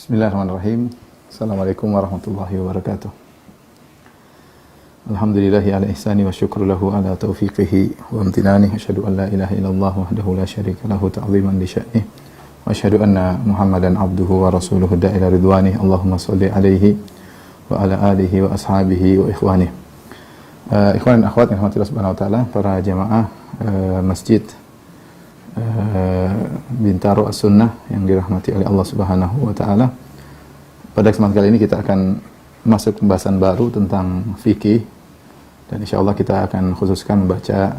Bismillahirrahmanirrahim. Assalamualaikum warahmatullahi wabarakatuh. Alhamdulillahi ala ihsani wa syukru lahu ala taufiqihi wa amtinani. Asyhadu an la ilaha illallah wahdahu la syarika lahu ta'ziman li sya'nih. Wa asyhadu anna Muhammadan abduhu wa rasuluhu da'ila ridwani. Allahumma shalli alaihi wa ala alihi wa ashabihi wa ikhwani. Ikhwan dan akhwat yang rahmatillah subhanahu wa ta'ala, para jamaah masjid Bintaro As-Sunnah yang dirahmati oleh Allah Subhanahu wa taala. Pada kesempatan kali ini kita akan masuk pembahasan baru tentang fikih, dan insyaallah kita akan khususkan membaca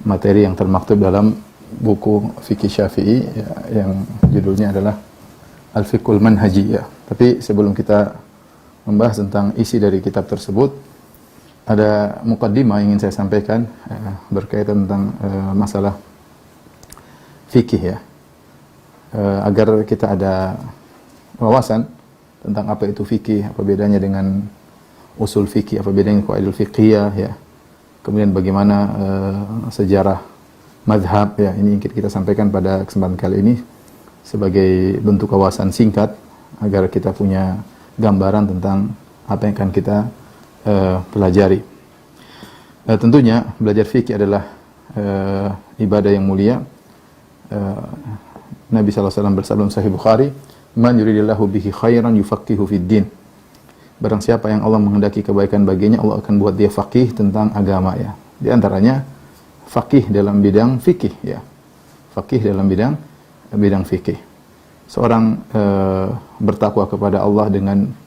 materi yang termaktub dalam buku fikih Syafi'i ya, yang judulnya adalah Al-Fiqhul Manhaji ya. Tapi sebelum kita membahas tentang isi dari kitab tersebut, ada mukaddimah yang ingin saya sampaikan berkaitan tentang masalah fikih ya, agar kita ada wawasan tentang apa itu fikih, apa bedanya dengan usul fikih, apa bedanya qawaidul fiqhiyah ya, kemudian bagaimana sejarah mazhab ya. Ini ingin kita sampaikan pada kesempatan kali ini sebagai bentuk wawasan singkat agar kita punya gambaran tentang apa yang akan kita pelajari. Tentunya belajar fikih adalah ibadah yang mulia. Nabi SAW bersabda dalam Sahih Bukhari, "Man yuridillahu bihi khairan yufaqihu fid din." Barang siapa yang Allah menghendaki kebaikan baginya, Allah akan buat dia faqih tentang agama ya. Di antaranya faqih dalam bidang fikih ya. Faqih dalam bidang fikih. Seorang bertakwa kepada Allah dengan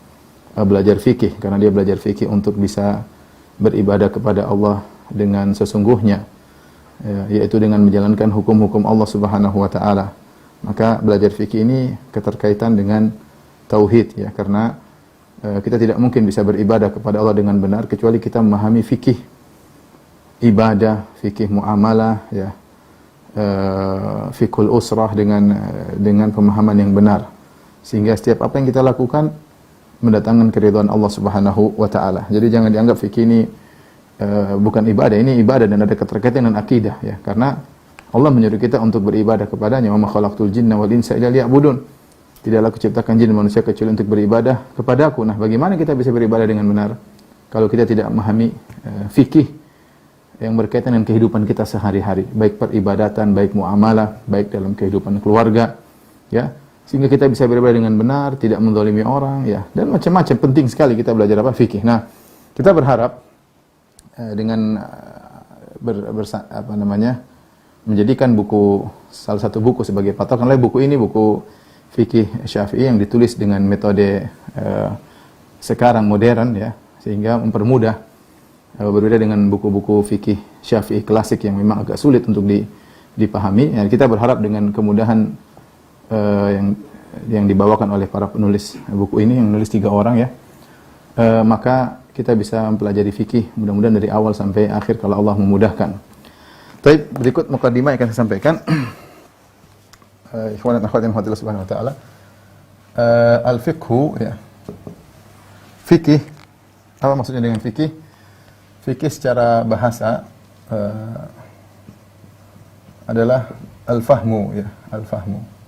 belajar fikih, karena dia belajar fikih untuk bisa beribadah kepada Allah dengan sesungguhnya, yaitu dengan menjalankan hukum-hukum Allah Subhanahu wa taala. Maka belajar fikih ini keterkaitan dengan tauhid ya, karena kita tidak mungkin bisa beribadah kepada Allah dengan benar kecuali kita memahami fikih ibadah, fikih muamalah ya, fikul usrah dengan pemahaman yang benar, sehingga setiap apa yang kita lakukan mendatangkan keridhaan Allah Subhanahu wa taala. Jadi jangan dianggap fikih ini bukan ibadah. Ini ibadah dan ada keterkaitan dengan akidah ya. Karena Allah menyuruh kita untuk beribadah kepada-Nya, "Wa ma khalaqtul jinna wal insa illa liya'budun." Tidaklah kuciptakan jin dan manusia kecuali untuk beribadah kepada-Aku. Nah, bagaimana kita bisa beribadah dengan benar kalau kita tidak memahami fikih yang berkaitan dengan kehidupan kita sehari-hari, baik peribadatan, baik muamalah, baik dalam kehidupan keluarga ya. Sehingga kita bisa beribadah dengan benar, tidak menzalimi orang ya, dan macam-macam. Penting sekali kita belajar apa? Fikih. Nah, kita berharap dengan menjadikan buku, salah satu buku sebagai patokan. Buku ini buku fikih Syafi'i yang ditulis dengan metode sekarang modern ya, sehingga mempermudah, berbeda dengan buku-buku fikih Syafi'i klasik yang memang agak sulit untuk dipahami ya. Kita berharap dengan kemudahan yang dibawakan oleh para penulis buku ini, yang menulis 3 orang ya, maka kita bisa mempelajari fikih mudah-mudahan dari awal sampai akhir kalau Allah memudahkan. Baik, berikut mukaddimah yang akan saya sampaikan. Ikhwan dan akhwat yang dirahmati Allah Subhanahu wa taala. Al-fiqhu ya. Fikih, apa maksudnya dengan fikih? Fikih secara bahasa adalah al-fahmu ya, al-fahmu.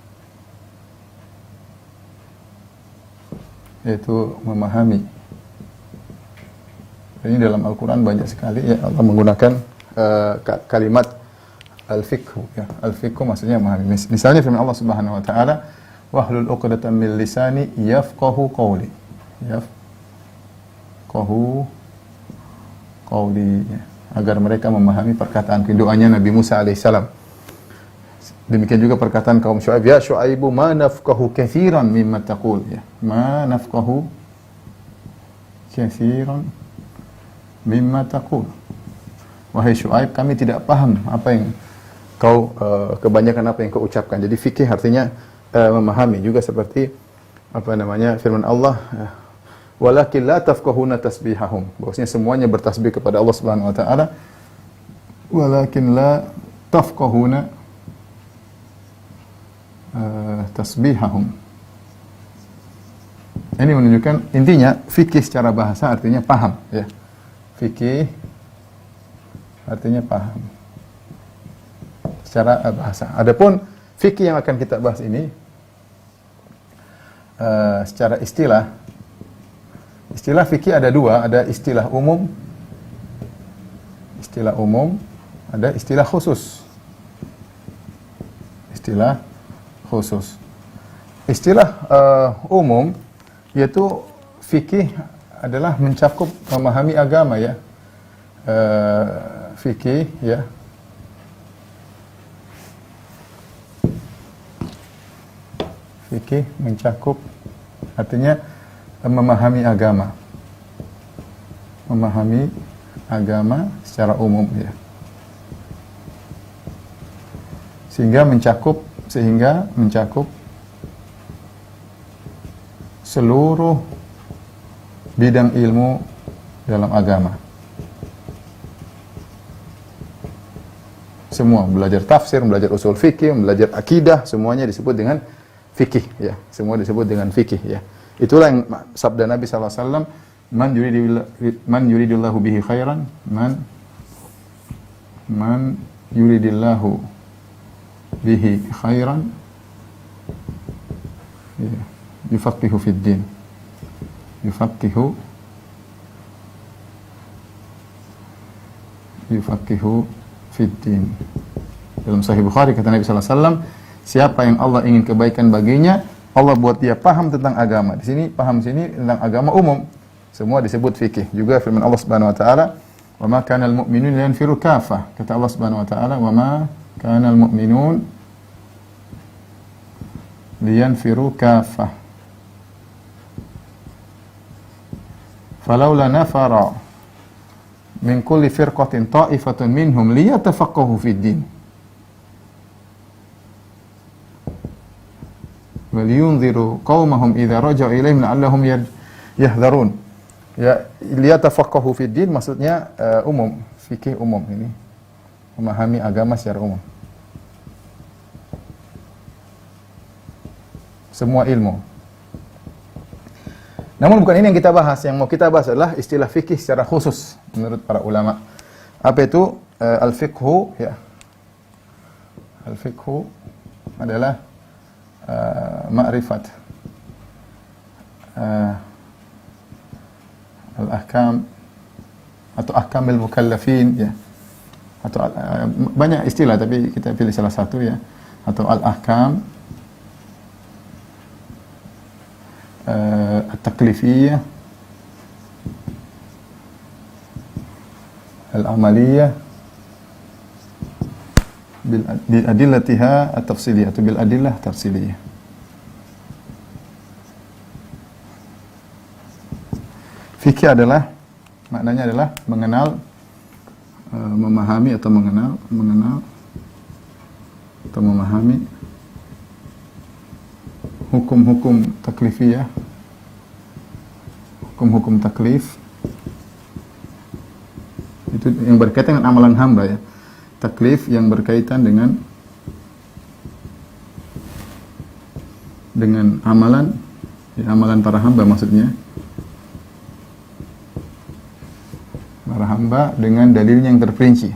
Yaitu memahami. Ini dalam Al-Quran banyak sekali ya, Allah menggunakan kalimat al-fiqhu ya. Al-fiqhu maksudnya memahami. Misalnya firman Allah Subhanahu wa taala, "Wahlul 'uqdatam min lisani yafqahu qawli." Yafqahu qawli ya. Agar mereka memahami perkataan. Doanya Nabi Musa alaihissalam. Demikian juga perkataan kaum Syuaib, "Ya Syuaibu ma nafqahu katsiran mimma taqul." Ya. Ma nafqahu katsiran mimma taqul. Wahai Syuaib, kami tidak paham apa yang kau kebanyakan apa yang kau ucapkan. Jadi fikih artinya memahami, juga seperti firman Allah, "Walakin la tafqahuna tasbihahum." Bahwasanya semuanya bertasbih kepada Allah Subhanahu wa taala. Walakin la tafqahuna tasbihahum. Ini menunjukkan intinya fikih secara bahasa artinya paham ya. Fikih artinya paham secara bahasa. Adapun fikih yang akan kita bahas ini secara istilah fikih ada dua, ada istilah umum, ada istilah khusus. Istilah umum yaitu fikih adalah mencakup memahami agama ya. Fikih ya. Fikih mencakup artinya memahami agama. Memahami agama secara umum ya. Sehingga mencakup seluruh bidang ilmu dalam agama. Semua, belajar tafsir, belajar usul fikih, belajar akidah, semuanya disebut dengan fikih ya. Semua disebut dengan fikih ya. Itulah yang sabda Nabi sallallahu alaihi wasallam, man yuridillahu bihi khairan, man yuridillahu bihi khairan ya, yufaqihu fid din. Yufaqihu fid din. Dalam Sahih Bukhari kata Nabi sallallahu alaihi wasallam, siapa yang Allah ingin kebaikan baginya, Allah buat dia paham tentang agama. Di sini paham sini tentang agama umum. Semua disebut fikih. Juga firman Allah Subhanahu wa taala, "Wa ma kana al-mu'minun liyanfiru kaffah." Kata Allah Subhanahu wa taala, "Wa ma kana al-mu'minun liyanfiru kaffah." Falaula nafara min kulli firqatin ta'ifatun minhum liyatafaqahu fid din. Waliyunziru qaumahum idza raja'u ilaihim la'allahum yahdharun. Ya, liyatafaqahu fid din maksudnya umum, fikih umum ini. Memahami agama secara umum. Semua ilmu. Namun bukan ini yang kita bahas. Yang mau kita bahas adalah istilah fikih secara khusus menurut para ulama. Apa itu al-fiqhu ya? Al-fiqhu adalah ma'rifat al-ahkam atau ahkamil mukallafin ya, atau banyak istilah tapi kita pilih salah satu ya, atau al-ahkam at-taklifiyah, al-amaliyah bil adillatiha at-tafsiliyah atau bil adillah tafsiliyah. Fikih adalah maknanya adalah mengenal, memahami atau mengenal atau memahami hukum-hukum taklifiyah, hukum-hukum taklif itu yang berkaitan dengan amalan hamba ya. Taklif yang berkaitan dengan amalan ya, amalan para hamba maksudnya. Para hamba dengan dalilnya yang terperinci,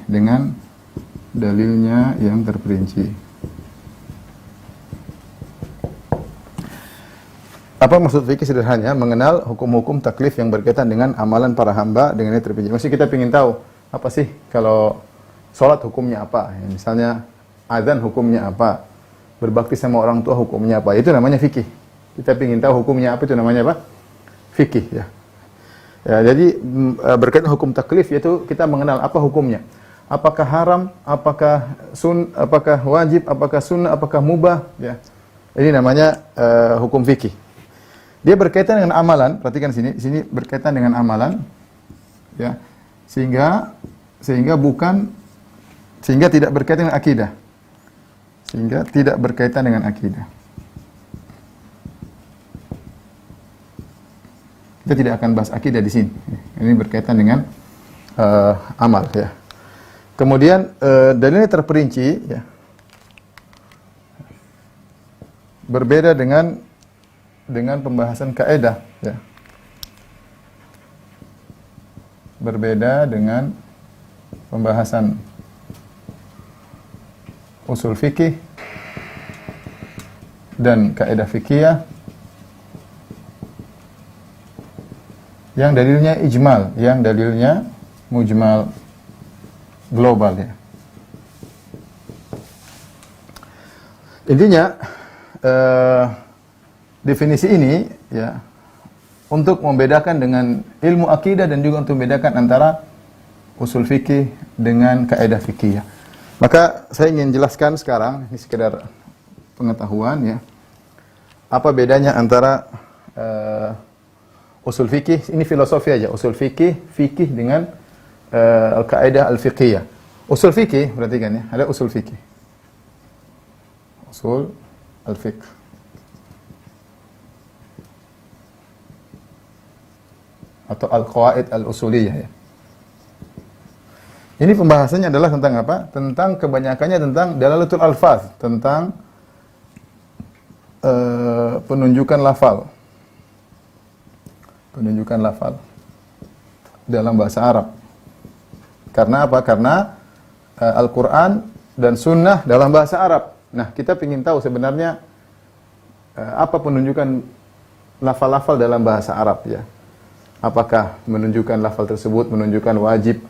Apa maksud fikih sederhananya? Mengenal hukum-hukum taklif yang berkaitan dengan amalan para hamba dengan yang terperinci. Mesti kita ingin tahu apa sih kalau sholat hukumnya apa? Ya, misalnya azan hukumnya apa? Berbakti sama orang tua hukumnya apa? Itu namanya fikih. Kita ingin tahu hukumnya apa, itu namanya apa? Fikih ya. Ya, jadi berkaitan hukum taklif yaitu kita mengenal apa hukumnya. Apakah haram, apakah wajib, apakah sunnah, apakah mubah ya. Ini namanya hukum fikih. Dia berkaitan dengan amalan, perhatikan sini berkaitan dengan amalan ya. Sehingga tidak berkaitan dengan akidah. Sehingga tidak berkaitan dengan akidah. Kita tidak akan bahas akidah di sini. Ini berkaitan dengan amal ya. Kemudian dalilnya terperinci ya. Berbeda dengan pembahasan kaidah ya. Berbeda dengan pembahasan usul fikih dan kaidah fikih yang dalilnya ijmal, yang dalilnya mujmal global ya. Intinya definisi ini ya untuk membedakan dengan ilmu akidah dan juga untuk membedakan antara usul fikih dengan kaidah fikih ya. Maka saya ingin jelaskan sekarang, ini sekedar pengetahuan ya. Apa bedanya antara usul fikih, ini filosofi aja, usul fikih dengan al-kaidah al-fiqhiyah. Usul fikih, perhatikan ya, ada usul fikih. Usul al-fiqh. Atau al-qawaid al-usuliyah ya. Ini pembahasannya adalah tentang apa? Tentang kebanyakannya tentang dalalatul alfaz, tentang penunjukan lafal. Penunjukan lafal dalam bahasa Arab. Karena apa? Karena Al-Quran dan Sunnah dalam bahasa Arab. Nah, kita ingin tahu sebenarnya apa penunjukan lafal-lafal dalam bahasa Arab ya. Apakah menunjukkan lafal tersebut menunjukkan wajib,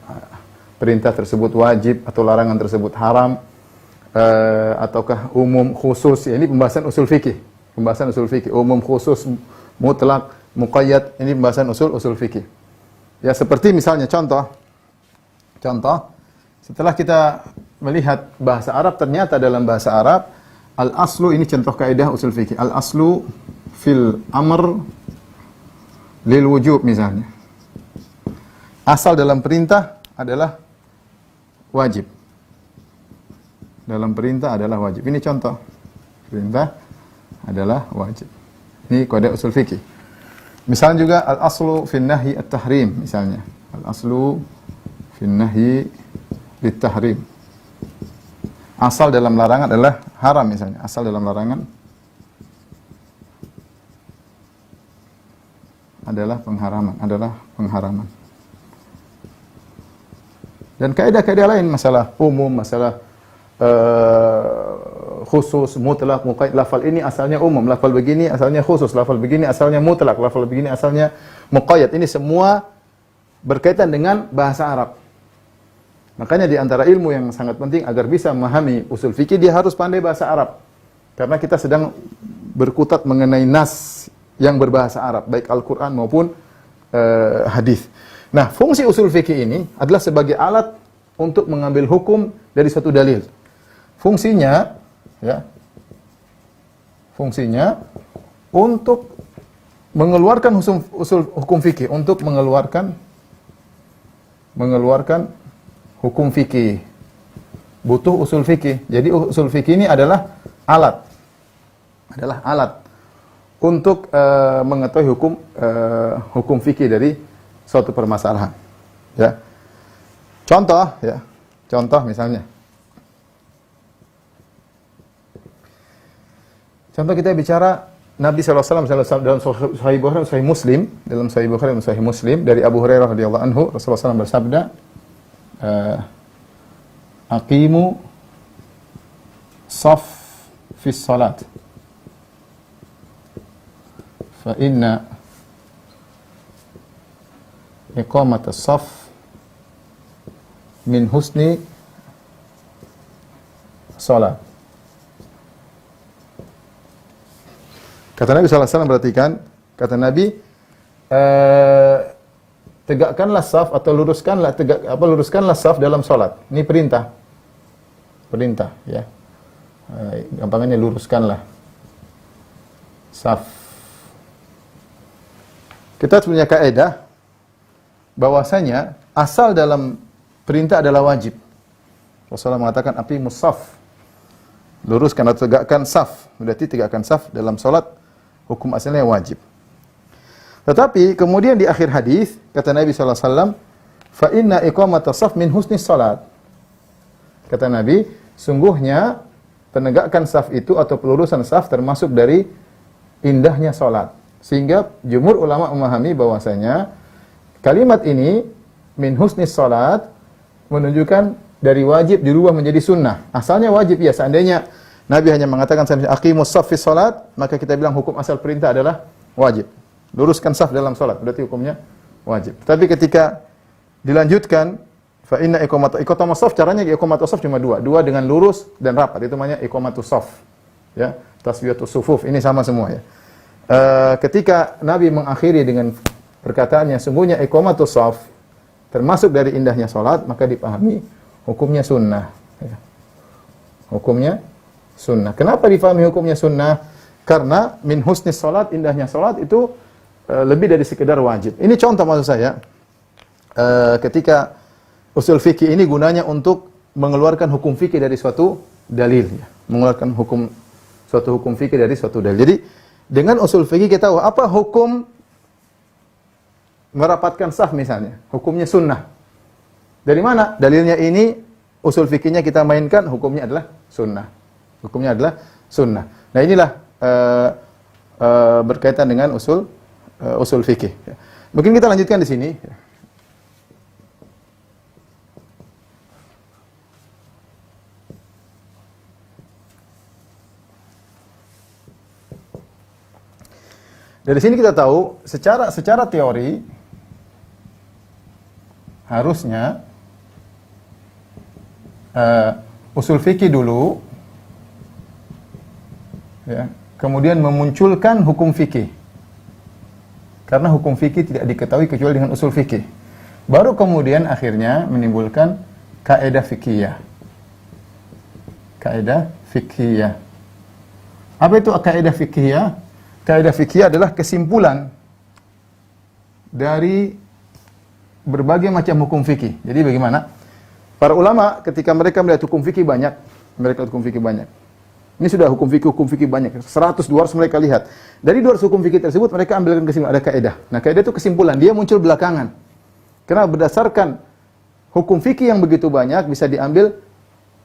perintah tersebut wajib atau larangan tersebut haram, ataukah umum khusus ya. Ini pembahasan usul fikih. Pembahasan usul fikih, umum khusus mutlak muqayyad, ini pembahasan usul fikih. Ya seperti misalnya contoh setelah kita melihat bahasa Arab, ternyata dalam bahasa Arab al-aslu, ini contoh kaidah usul fikih, al-aslu fil amr lil wujub misalnya. Asal dalam perintah adalah wajib. Dalam perintah adalah wajib. Ini contoh. Perintah adalah wajib. Ini kaidah usul fikih. Misalnya juga al-aslu fin nahyi at-tahrim misalnya. Al-aslu fin nahyi lit-tahrim. Asal dalam larangan adalah haram misalnya. Asal dalam larangan adalah pengharaman. Dan kaidah-kaidah lain, masalah umum, masalah khusus, mutlak, muqayyad. Lafal ini asalnya umum, lafal begini asalnya khusus, lafal begini asalnya mutlak, lafal begini asalnya muqayyad. Ini semua berkaitan dengan bahasa Arab. Makanya di antara ilmu yang sangat penting agar bisa memahami usul fikih, dia harus pandai bahasa Arab. Karena kita sedang berkutat mengenai nas yang berbahasa Arab, baik Al-Quran maupun hadis. Nah, fungsi usul fikih ini adalah sebagai alat untuk mengambil hukum dari suatu dalil. Fungsinya untuk mengeluarkan usul hukum fikih, untuk mengeluarkan hukum fikih. Butuh usul fikih. Jadi usul fikih ini adalah alat untuk mengetahui hukum fikih dari suatu permasalahan. Ya. Contoh misalnya. Contoh kita bicara Nabi SAW dalam Sahih Bukhari dan Sahih Muslim, dari Abu Hurairah radhiyallahu anhu, Rasulullah SAW bersabda, aqimu shaf fi shalat fa inna iqamata shaf min husni salat. Kata Nabi SAW, perhatikan, kata Nabi, tegakkanlah saf atau luruskanlah saf dalam salat. Ini perintah ya. Gampangannya luruskanlah saf. Kita punya kaidah bahwasanya asal dalam perintah adalah wajib. Rasulullah mengatakan aqimus shaf. Luruskan atau tegakkan saf. Berarti tegakkan saf dalam salat hukum asalnya wajib. Tetapi kemudian di akhir hadis kata Nabi sallallahu alaihi wasallam, fa inna iqamata shaf min husni salat. Kata Nabi, sungguhnya penegakkan saf itu atau pelurusan saf termasuk dari indahnya salat. Sehingga jumhur ulama memahami bahwasanya kalimat ini min husni salat menunjukkan dari wajib dirubah menjadi sunnah. Asalnya wajib ya, seandainya Nabi hanya mengatakan aqimus shaf fi salat, maka kita bilang hukum asal perintah adalah wajib. Luruskan saf dalam salat, berarti hukumnya wajib. Tapi ketika dilanjutkan fa inna iqamatus shaf, caranya iqamatus shaf cuma dua dengan lurus dan rapat, itu namanya iqamatus shaf. Ya, taswiyatus sufuf, ini sama semua ya. Ketika Nabi mengakhiri dengan perkataannya sungguhnya iqamatus shaf termasuk dari indahnya salat, maka dipahami hukumnya sunnah ya. Hukumnya sunnah. Kenapa difahami hukumnya sunnah? Karena min husnis salat, indahnya salat itu lebih dari sekedar wajib. Ini contoh maksud saya. Ketika usul fikih ini gunanya untuk mengeluarkan hukum fikih dari suatu dalil ya. Mengeluarkan suatu hukum fikih dari suatu dalil. Jadi dengan usul fikih kita tahu apa hukum merapatkan saf misalnya, hukumnya sunnah. Dari mana? Dalilnya ini, usul fikihnya kita mainkan, hukumnya adalah sunnah. Hukumnya adalah sunnah. Nah inilah berkaitan dengan usul fikih. Mungkin kita lanjutkan di sini. Dari sini kita tahu secara teori harusnya usul fikih dulu ya, kemudian memunculkan hukum fikih. Karena hukum fikih tidak diketahui kecuali dengan usul fikih. Baru kemudian akhirnya menimbulkan kaidah fikihiyah. Kaidah fikihiyah. Apa itu kaidah fikihiyah? Kaidah fikihiyah adalah kesimpulan dari berbagai macam hukum fikih. Jadi bagaimana? Para ulama ketika mereka melihat hukum fikih banyak, Ini sudah hukum fikih banyak. 100, 200 mereka lihat. Dari 200 hukum fikih tersebut mereka ambilkan kesimpulan, ada kaidah. Nah, kaidah itu kesimpulan, dia muncul belakangan. Karena berdasarkan hukum fikih yang begitu banyak bisa diambil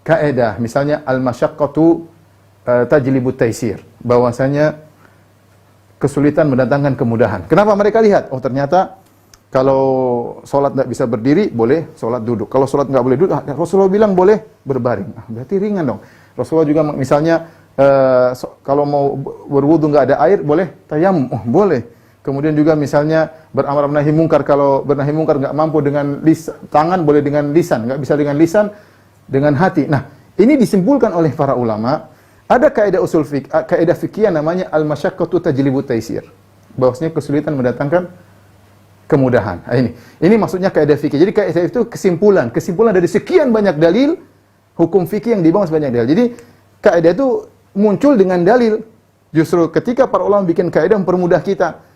kaidah. Misalnya al-masyaqqatu tajlibut taisir. Bahwasanya kesulitan mendatangkan kemudahan. Kenapa mereka lihat? Oh, ternyata kalau sholat tidak bisa berdiri, boleh sholat duduk. Kalau sholat nggak boleh duduk, Rasulullah bilang boleh berbaring. Berarti ringan dong. Rasulullah juga misalnya kalau mau berwudu nggak ada air, boleh tayamum. Oh, boleh. Kemudian juga misalnya beramar nahi mungkar, kalau bernahi mungkar nggak mampu dengan tangan, boleh dengan lisan. Nggak bisa dengan lisan, dengan hati. Nah, ini disimpulkan oleh para ulama. Ada kaidah usul fikih, kaidah fikih namanya al-masyaqqatu tajlibut taisir. Bahwasanya kesulitan mendatangkan kemudahan. Nah, ini maksudnya kaidah fikih. Jadi kaidah itu kesimpulan dari sekian banyak dalil hukum fikih yang dibangun sebanyak dalil. Jadi kaidah itu muncul dengan dalil. Justru ketika para ulama bikin kaidah mempermudah kita.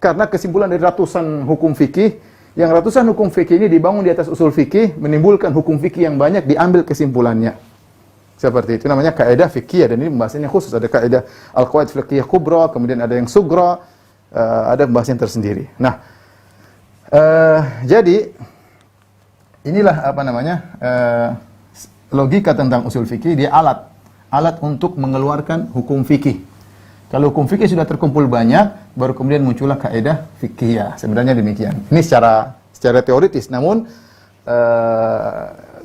Karena kesimpulan dari ratusan hukum fikih, yang ratusan hukum fikih ini dibangun di atas usul fikih, menimbulkan hukum fikih yang banyak, diambil kesimpulannya. Seperti itu namanya kaidah fikih, dan ini pembahasannya khusus. Ada kaidah al-qawaid fiqhiyah kubra, kemudian ada yang sugra, ada pembahasan tersendiri. Nah, jadi inilah logika tentang usul fikih. Dia alat untuk mengeluarkan hukum fikih. Kalau hukum fikih sudah terkumpul banyak, baru kemudian muncullah kaidah fikihiyah. Sebenarnya demikian. Ini secara teoritis. Namun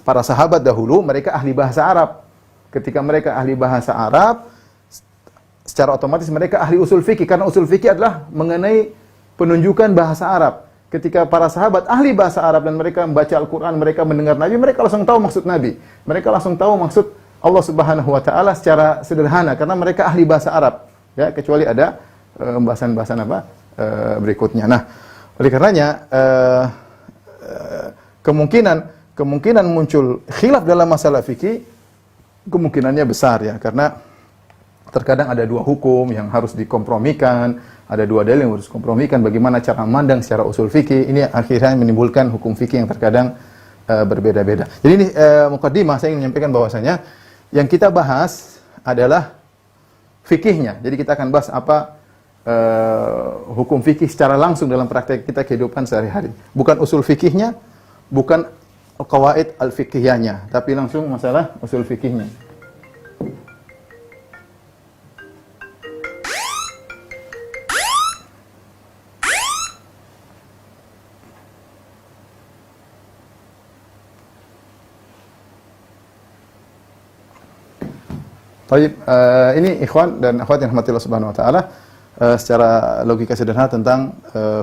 para sahabat dahulu mereka ahli bahasa Arab. Ketika mereka ahli bahasa Arab, secara otomatis mereka ahli usul fikih, karena usul fikih adalah mengenai penunjukan bahasa Arab. Ketika para sahabat ahli bahasa Arab dan mereka membaca Al-Quran, mereka mendengar Nabi, mereka langsung tahu maksud Nabi. Mereka langsung tahu maksud Allah Subhanahu wa Ta'ala secara sederhana, karena mereka ahli bahasa Arab. Ya, kecuali ada bahasan-bahasan berikutnya. Nah, oleh karenanya kemungkinan muncul khilaf dalam masalah fikih kemungkinannya besar ya, karena terkadang ada dua hukum yang harus dikompromikan, ada dua dalil yang harus dikompromikan, bagaimana cara memandang secara usul fikih. Ini akhirnya menimbulkan hukum fikih yang terkadang berbeda-beda. Jadi ini mukaddimah, saya ingin menyampaikan bahwasanya yang kita bahas adalah fikihnya. Jadi kita akan bahas apa hukum fikih secara langsung dalam praktek kita kehidupan sehari-hari. Bukan usul fikihnya, bukan qawaid al-fikihiyahnya, tapi langsung masalah usul fikihnya. Baik, ini ikhwan dan akhwat yang rahmatillah subhanahu wa ta'ala. secara logika sederhana tentang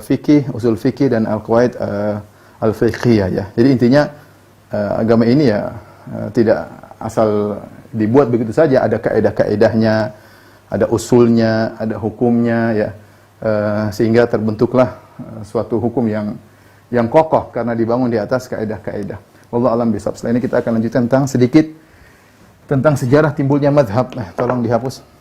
fikih, usul fikih dan al-qawaid al-fiqhiyah ya. Jadi intinya agama ini ya tidak asal dibuat begitu saja, ada kaidah-kaidahnya, ada usulnya, ada hukumnya ya. Sehingga terbentuklah suatu hukum yang kokoh karena dibangun di atas kaidah-kaidah. Wallahu a'lam bishawab. Setelah ini kita akan lanjutkan sedikit tentang sejarah timbulnya mazhab. Tolong dihapus.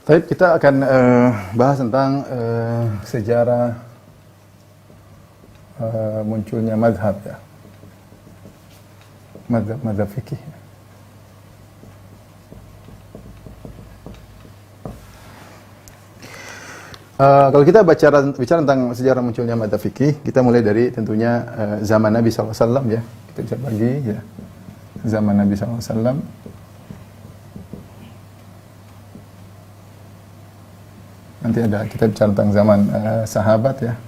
Baik, kita akan bahas tentang sejarah munculnya mazhab ya. Mazhab fikih. Kalau kita bicara tentang sejarah munculnya mazhab fikih, kita mulai dari tentunya zaman Nabi SAW ya. Kita bisa bagi ya. Zaman Nabi SAW. Nanti ada kita bicara tentang zaman sahabat ya.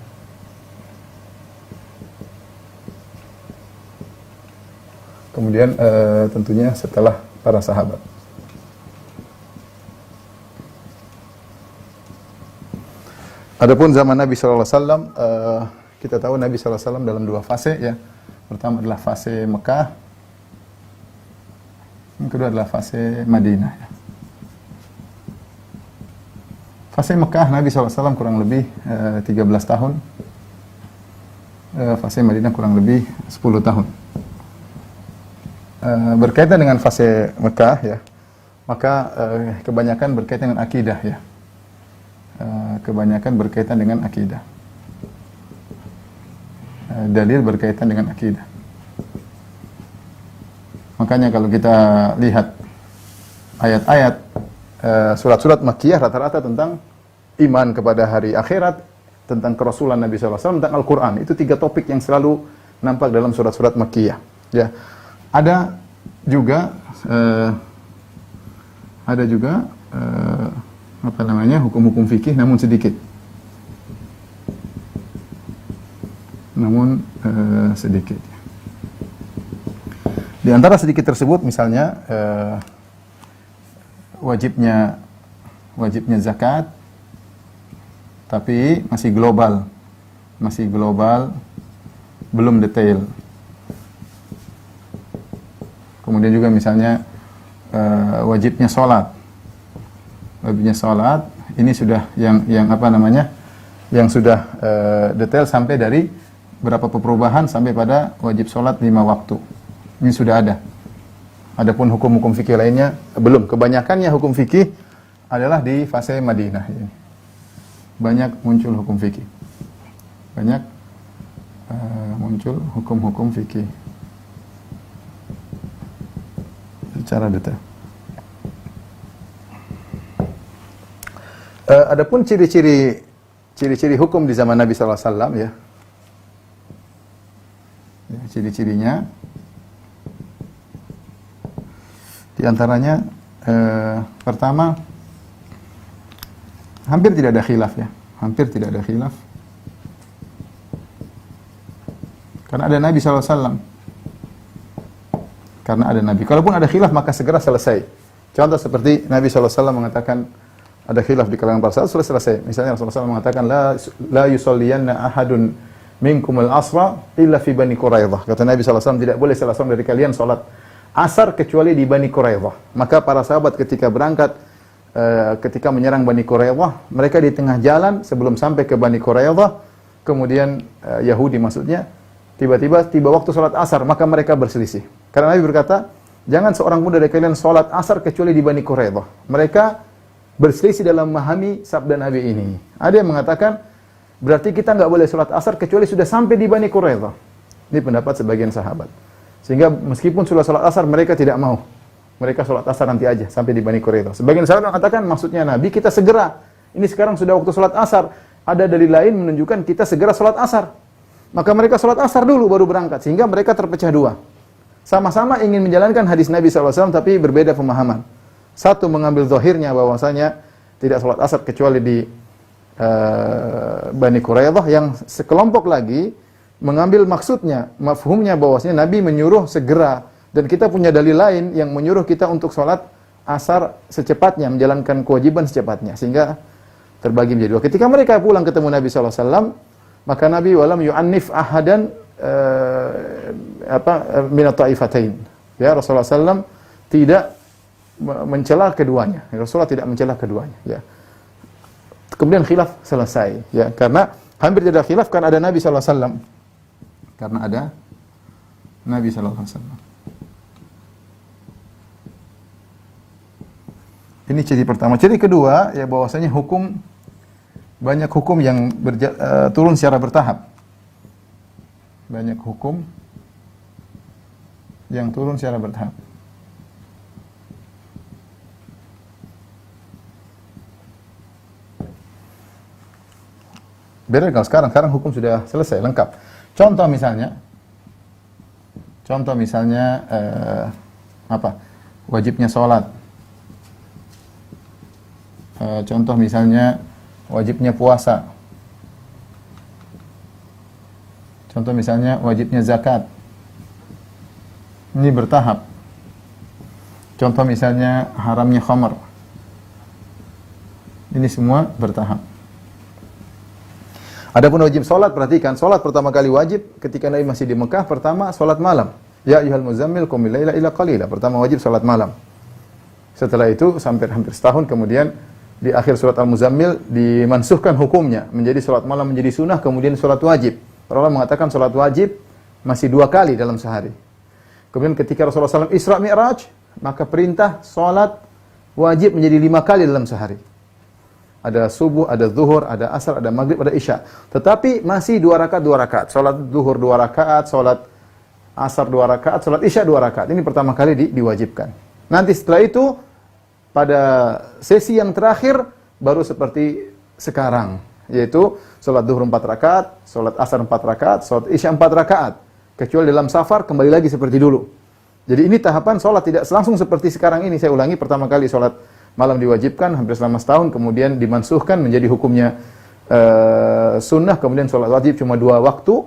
Kemudian tentunya setelah para sahabat. Adapun zaman Nabi SAW, kita tahu Nabi SAW dalam dua fase ya. Pertama adalah fase Mekah, yang kedua adalah fase Madinah ya. Fase Mekah Nabi SAW kurang lebih 13 tahun. Fase Madinah kurang lebih 10 tahun. Berkaitan dengan fase Mekah ya, maka kebanyakan berkaitan dengan akidah ya. Kebanyakan berkaitan dengan akidah. Dalil berkaitan dengan akidah. Makanya kalau kita lihat ayat-ayat surat-surat Makkiyah rata-rata tentang iman kepada hari akhirat, tentang kerasulan Nabi SAW, tentang Al-Quran. Itu 3 topik yang selalu nampak dalam surat-surat Makkiyah. Ya, ada juga hukum-hukum fikih, namun sedikit. Sedikit. Di antara sedikit tersebut, misalnya wajibnya zakat, tapi masih global, belum detail. Kemudian juga misalnya wajibnya sholat, ini sudah yang sudah detail sampai dari berapa perubahan sampai pada wajib sholat 5 waktu. Ini sudah ada. Adapun hukum-hukum fikih lainnya belum. Kebanyakannya hukum fikih adalah di fase Madinah ini. Banyak muncul hukum fikih. Muncul hukum-hukum fikih secara detail. Adapun ciri-ciri hukum di zaman Nabi SAW ya. Ciri-cirinya di antaranya pertama, hampir tidak ada khilaf ya. Karena ada Nabi SAW. Kalaupun ada khilaf maka segera selesai. Contoh seperti Nabi SAW mengatakan ada khilaf di kalangan para sahabat, selesai. Misalnya Rasulullah SAW mengatakan la yusalliyanna ahadun minkumul asra illa fi Bani Quraidah. Kata Nabi SAW, tidak boleh salah seorang dari kalian salat asar kecuali di Bani Quraidah. Maka para sahabat ketika berangkat, ketika menyerang Bani Quraidah, mereka di tengah jalan sebelum sampai ke Bani Quraidah, kemudian Yahudi maksudnya Tiba-tiba tiba waktu sholat asar, maka mereka berselisih. Karena Nabi berkata, jangan seorang pun dari kalian sholat asar kecuali di Bani Quraidah. Mereka berselisih dalam memahami sabda Nabi ini. Ada yang mengatakan, berarti kita nggak boleh sholat asar kecuali sudah sampai di Bani Quraidah. Ini pendapat sebagian sahabat. Sehingga meskipun sudah sholat asar, mereka tidak mau. Mereka sholat asar nanti aja, sampai di Bani Quraidah. Sebagian sahabat mengatakan, maksudnya Nabi, kita segera. Ini sekarang sudah waktu sholat asar. Ada dalil lain menunjukkan kita segera sholat asar. Maka mereka sholat asar dulu baru berangkat. Sehingga mereka terpecah dua. Sama-sama ingin menjalankan hadis Nabi SAW, tapi berbeda pemahaman. Satu mengambil zahirnya bahwasanya tidak sholat asar kecuali di Bani Quraidah. Yang sekelompok lagi mengambil maksudnya, mafhumnya bahwasanya Nabi menyuruh segera. Dan kita punya dalil lain yang menyuruh kita untuk sholat asar secepatnya, menjalankan kewajiban secepatnya. Sehingga terbagi menjadi dua. Ketika mereka pulang ketemu Nabi SAW, maka Nabi walam yu'annif ahadan minat ta'ifatain. Ya, Rasulullah SAW tidak mencela keduanya. Rasulullah tidak mencela keduanya. Ya. Kemudian khilaf selesai. Ya, karena hampir tidak khilaf karena ada Nabi SAW. Karena ada Nabi SAW. Ini ciri pertama. Ciri kedua, ya bahwasanya banyak hukum yang turun secara bertahap. Banyak hukum yang turun secara bertahap. Beda kalau sekarang hukum sudah selesai, lengkap. Contoh misalnya wajibnya sholat. Contoh misalnya wajibnya puasa. Contoh misalnya wajibnya zakat. Ini bertahap. Contoh misalnya haramnya khamar. Ini semua bertahap. Adapun wajib salat, perhatikan, salat pertama kali wajib ketika Nabi masih di Mekah, pertama salat malam. Ya ayyuhal muzammil qum laila illa qalila. Pertama wajib salat malam. Setelah itu sampai hampir setahun kemudian di akhir surat Al-Muzammil dimansuhkan hukumnya menjadi salat malam menjadi sunnah, kemudian salat wajib. Para ulama mengatakan salat wajib masih 2 kali dalam sehari. Kemudian ketika Rasulullah SAW Isra Mi'raj, maka perintah salat wajib menjadi 5 kali dalam sehari. Ada subuh, ada zuhur, ada asar, ada maghrib, ada isya. Tetapi masih 2 rakaat. Salat zuhur 2 rakaat, salat asar 2 rakaat, salat isya 2 rakaat. Ini pertama kali diwajibkan. Nanti setelah itu pada sesi yang terakhir baru seperti sekarang, yaitu salat zuhur 4 rakaat, salat asar 4 rakaat, salat isya 4 rakaat. Kecuali dalam safar kembali lagi seperti dulu. Jadi ini tahapan salat tidak langsung seperti sekarang ini. Saya ulangi, pertama kali salat malam diwajibkan hampir selama setahun, kemudian dimansuhkan menjadi hukumnya sunnah, kemudian salat wajib cuma 2 waktu.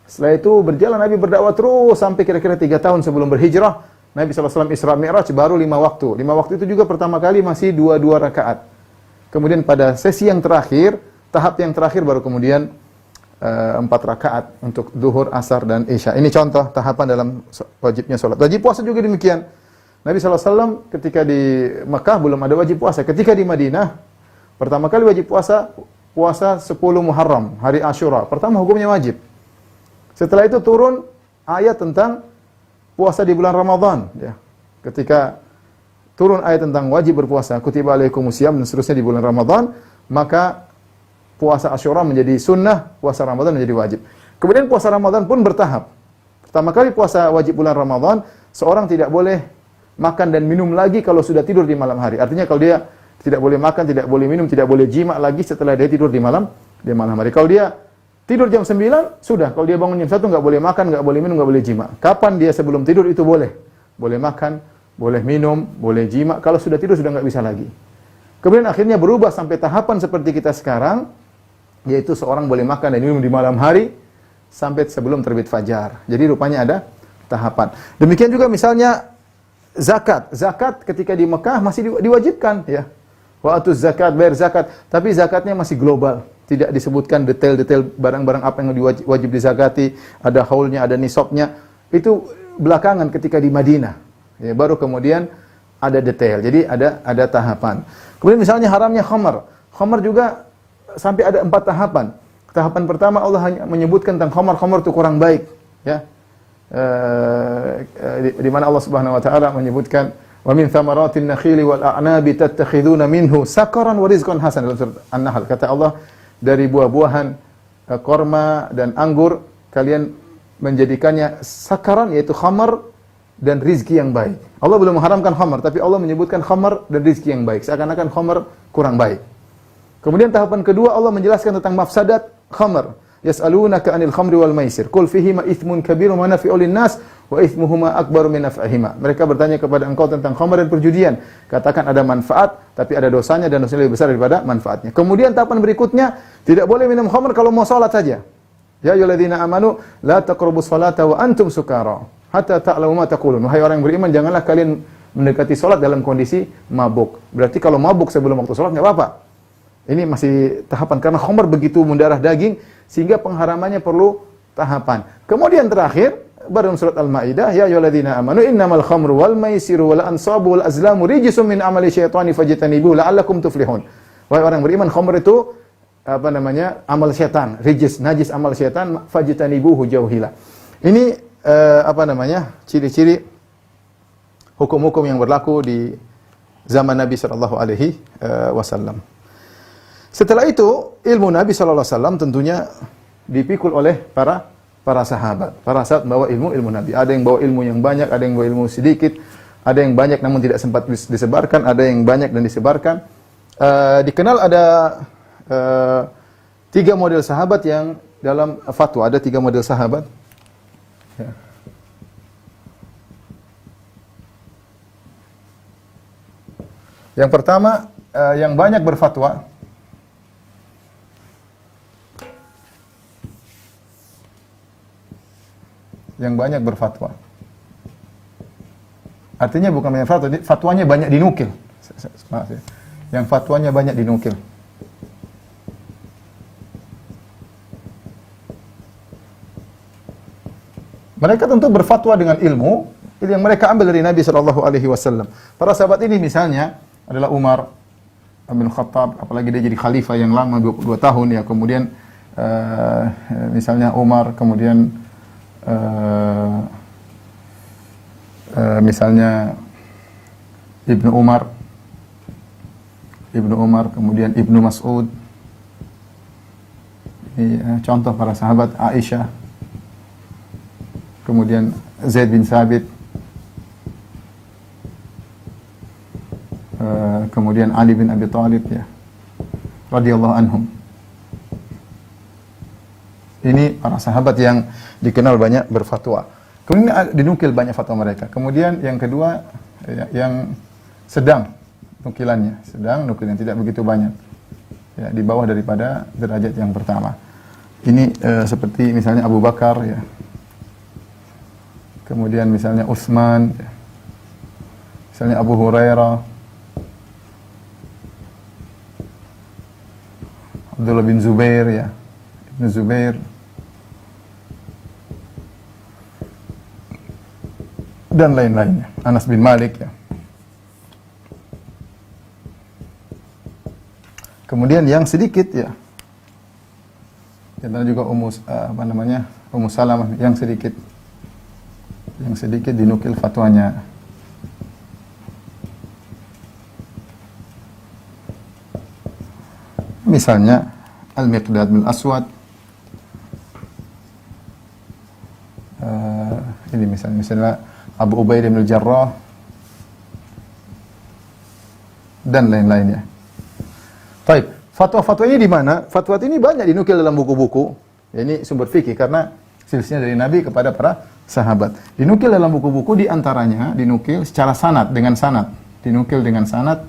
Setelah itu berjalan Nabi berdakwah terus sampai kira-kira 3 tahun sebelum berhijrah. Nabi SAW Isra Mi'raj baru 5 waktu. 5 waktu itu juga pertama kali masih 2 rakaat. Kemudian pada sesi yang terakhir, tahap yang terakhir baru kemudian 4 rakaat untuk zuhur, asar, dan isya. Ini contoh tahapan dalam wajibnya sholat. Wajib puasa juga demikian. Nabi SAW ketika di Mekah belum ada wajib puasa. Ketika di Madinah, pertama kali wajib puasa 10 Muharram, hari Ashura. Pertama hukumnya wajib. Setelah itu turun ayat tentang puasa di bulan Ramadan, ya. Ketika turun ayat tentang wajib berpuasa, kutiba alaikumusiyam dan seterusnya di bulan Ramadan, maka puasa Asyura menjadi sunnah, puasa Ramadan menjadi wajib. Kemudian puasa Ramadan pun bertahap. Pertama kali puasa wajib bulan Ramadan, seorang tidak boleh makan dan minum lagi kalau sudah tidur di malam hari. Artinya kalau dia tidak boleh makan, tidak boleh minum, tidak boleh jima lagi setelah dia tidur di malam hari. Kalau dia tidur jam 9, sudah. Kalau dia bangun jam 1, nggak boleh makan, nggak boleh minum, nggak boleh jima. Kapan dia sebelum tidur itu boleh. Boleh makan, boleh minum, boleh jima. Kalau sudah tidur, sudah nggak bisa lagi. Kemudian akhirnya berubah sampai tahapan seperti kita sekarang, yaitu seorang boleh makan dan minum di malam hari, sampai sebelum terbit fajar. Jadi rupanya ada tahapan. Demikian juga misalnya zakat. Zakat ketika di Mekah masih diwajibkan, ya. Wa'atuz zakat, bayar zakat. Tapi zakatnya masih global. Tidak disebutkan detail-detail barang-barang apa yang wajib dizakati, ada haulnya, ada nisabnya. Itu belakangan ketika di Madinah. Ya, baru kemudian ada detail. Jadi ada tahapan. Kemudian misalnya haramnya khamar. Khamar juga sampai ada 4 tahapan. Tahapan pertama Allah hanya menyebutkan tentang khamar itu kurang baik. ya. Di mana Allah Subhanahu wa taala menyebutkan wa min thamaratin nakhili wal a'nabi tattakhiduna minhu sakaran wa rizqan hasan, dalam surat An-Nahl. Kata Allah, dari buah-buahan korma dan anggur kalian menjadikannya sakaran, yaitu khamar, dan rizki yang baik. Allah belum mengharamkan khamar, tapi Allah menyebutkan khamar dan rizki yang baik, seakan-akan khamar kurang baik. Kemudian tahapan kedua, Allah menjelaskan tentang mafsadat khamar. Yas'alunaka 'anil khamri wal maisir, qul fihima itsmun kabirun wa nafi'un lin-nas wa itsmuhuma akbaru min naf'ihima. Mereka bertanya kepada engkau tentang khamar dan perjudian. Katakan ada manfaat, tapi ada dosanya, dan dosanya lebih besar daripada manfaatnya. Kemudian tahapan berikutnya, tidak boleh minum khamar kalau mau salat saja. Ya ayyuhalladzina amanu la taqrabus salata wa antum sukara hatta ta'lamu ma taqulun. Wahai orang yang beriman, janganlah kalian mendekati salat dalam kondisi mabuk. Berarti kalau mabuk sebelum waktu salat enggak apa-apa. Ini masih tahapan, karena khamar begitu mendarah daging sehingga pengharamannya perlu tahapan. Kemudian terakhir baru surat Al-Maidah, ya ayyuhalladzina amanu innamal khamru wal maisiru wal ansabu wal azlamu rijsun min amali syaitani fajtanibuhu la'allakum tuflihun. Wahai orang beriman, khamr itu amal syaitan, rijis, najis amal syaitan, fajtanibuhu, jauhilah. Ini ciri-ciri hukum-hukum yang berlaku di zaman Nabi sallallahu alaihi wasallam. Setelah itu, ilmu Nabi sallallahu alaihi wasallam tentunya dipikul oleh para sahabat. Para sahabat bawa ilmu Nabi. Ada yang bawa ilmu yang banyak, ada yang bawa ilmu sedikit, ada yang banyak namun tidak sempat disebarkan, ada yang banyak dan disebarkan. Dikenal ada 3 model sahabat yang dalam fatwa. Ada 3 model sahabat. Ya. Yang pertama, yang banyak berfatwa. Yang banyak berfatwa. Artinya bukan banyak fatwa, fatwanya banyak dinukil. Maaf ya. Yang fatwanya banyak dinukil. Mereka tentu berfatwa dengan ilmu yang mereka ambil dari Nabi sallallahu alaihi wasallam. Para sahabat ini misalnya adalah Umar bin Khattab, apalagi dia jadi khalifah yang lama 22 tahun ya. Kemudian misalnya Umar, kemudian misalnya Ibnu Umar, kemudian Ibnu Mas'ud. Ini contoh para sahabat. Aisyah, kemudian Zaid bin Thabit, kemudian Ali bin Abi Thalib ya, radhiyallahu anhum. Ini para sahabat yang dikenal banyak berfatwa. Kemudian dinukil banyak fatwa mereka. Kemudian yang kedua, yang sedang nukilannya, nukilan tidak begitu banyak. Ya, di bawah daripada derajat yang pertama. Ini seperti misalnya Abu Bakar ya. Kemudian misalnya Utsman, ya. Misalnya Abu Hurairah, Abdullah bin Zubair ya, Ibnu Zubair, dan lain-lainnya. Anas bin Malik ya. Kemudian yang sedikit ya. Dan juga Ummu Salamah yang sedikit. Yang sedikit dinukil fatwanya. Misalnya Al-Miqdad bin Aswad. Ini misalnya Abu Ubaidah bin Jarrah dan lain-lainnya. Baik, fatwa-fatwa ini di mana? Fatwa ini banyak dinukil dalam buku-buku. Ya, ini sumber fikih karena silsilah dari Nabi kepada para sahabat. Dinukil dalam buku-buku, di antaranya dinukil secara sanad, dengan sanad. Dinukil dengan sanad.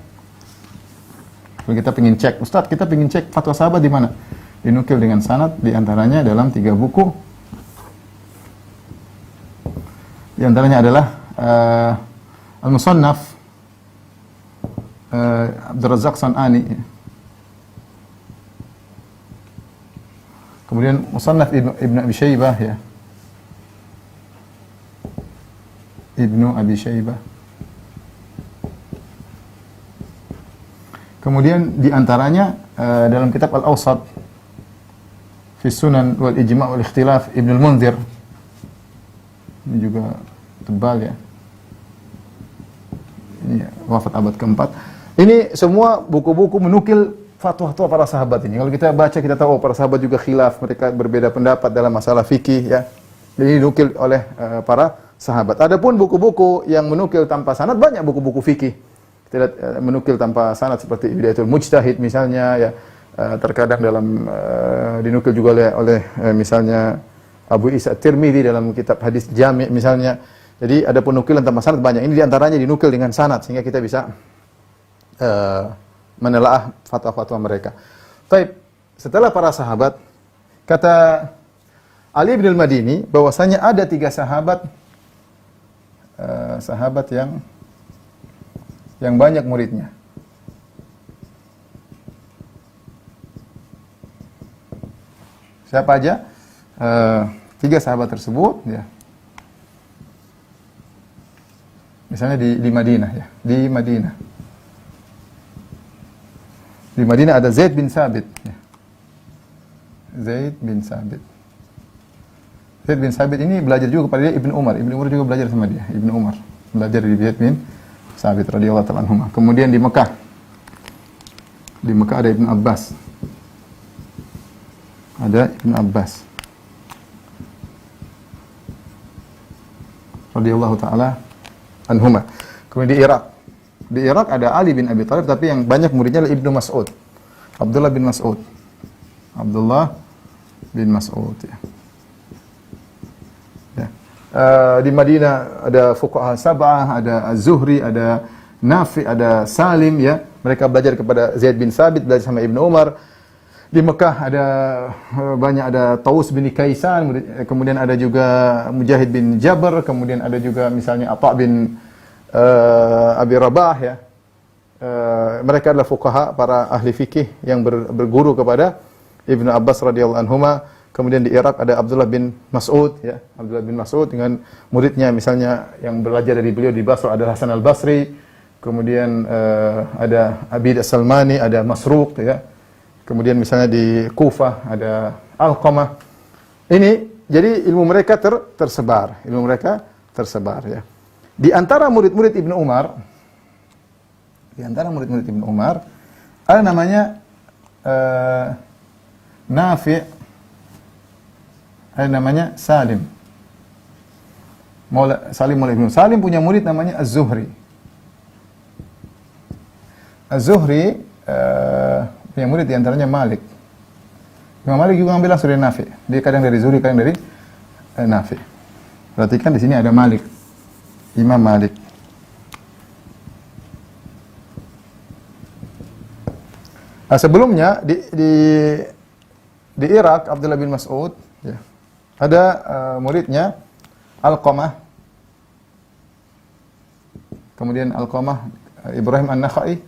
Kalau kita ingin cek, Ustaz, kita ingin cek fatwa sahabat di mana? Dinukil dengan sanad, di antaranya dalam 3 buku. Di antaranya adalah Al-Musannaf Abdul Razzaq San'ani. Kemudian Musannaf Ibnu Abi Syaibah ya. Ibnu Abi Syaibah. Kemudian di antaranya dalam kitab Al-Awsat fi Sunan wal Ijma' wal Ikhtilaf Ibnu Al-Munzir. Ini juga tebal ya. Ini wafat abad keempat. Ini semua buku-buku menukil fatwa-fatwa para sahabat ini. Kalau kita baca, kita tahu para sahabat juga khilaf, mereka berbeda pendapat dalam masalah fikih ya. Ini dinukil oleh para sahabat. Adapun buku-buku yang menukil tanpa sanad, banyak buku-buku fikih. Kita lihat menukil tanpa sanad seperti Bidayatul Mujtahid misalnya ya. Terkadang dalam dinukil juga oleh misalnya Abu Isa Tirmidzi dalam kitab hadis Jami' misalnya. Jadi ada penukilan tanpa sanad banyak. Ini diantaranya dinukil dengan sanad sehingga kita bisa menelaah fatwa-fatwa mereka. Baik, setelah para sahabat, kata Ali bin al-Madini bahwasanya ada 3 sahabat yang banyak muridnya. Siapa aja? 3 sahabat tersebut ya. Misalnya di Madinah ya, di Madinah. Di Madinah ada Zaid bin Sabit ya. Zaid bin Sabit. Zaid bin Sabit ini belajar juga kepada dia Ibnu Umar. Ibnu Umar juga belajar sama dia. Ibnu Umar belajar dari Zaid bin Sabit radhiyallahu ta'ala anhuma. Kemudian di Mekah ada Ibnu Abbas. Ada Ibnu Abbas radhiyallahu taala anhuma. Kemudian di Irak ada Ali bin Abi Thalib, tapi yang banyak muridnya adalah Ibnu Mas'ud. Abdullah bin Mas'ud. Abdullah bin Mas'ud ya. Ya. Di Madinah ada fuqaha sab'ah, ada Az-Zuhri, ada Nafi, ada Salim ya. Mereka belajar kepada Zaid bin Sabit, belajar sama Ibnu Umar. Di Mekah ada Taus bin Kaisan, kemudian ada juga Mujahid bin Jabr, kemudian ada juga misalnya Atha bin Abi Rabah ya. Mereka adalah fuqaha, para ahli fikih yang berguru kepada Ibnu Abbas radhiyallahu anhuma. Kemudian di Irak ada Abdullah bin Mas'ud ya. Abdullah bin Mas'ud dengan muridnya misalnya yang belajar dari beliau di Basra ada Hasan al-Basri. Kemudian ada Abid as-Salmani, ada Masruq ya. Kemudian misalnya di Kufah ada Alqamah. Ini jadi ilmu mereka tersebar, ilmu mereka tersebar ya. Di antara murid-murid Ibnu Umar, ada namanya Nafi', ada namanya Salim. Salim Ibnu Salim punya murid namanya Az-Zuhri. Az-Zuhri punya murid diantaranya Malik. Imam Malik juga ngambil langsung dari Nafi. Dia kadang dari Zuhri, kadang dari Nafi. Perhatikan di sini ada Malik. Imam Malik. Nah, sebelumnya di Irak Abdullah bin Mas'ud ya, ada muridnya Alqamah. Kemudian Alqamah Ibrahim An-Nakhai.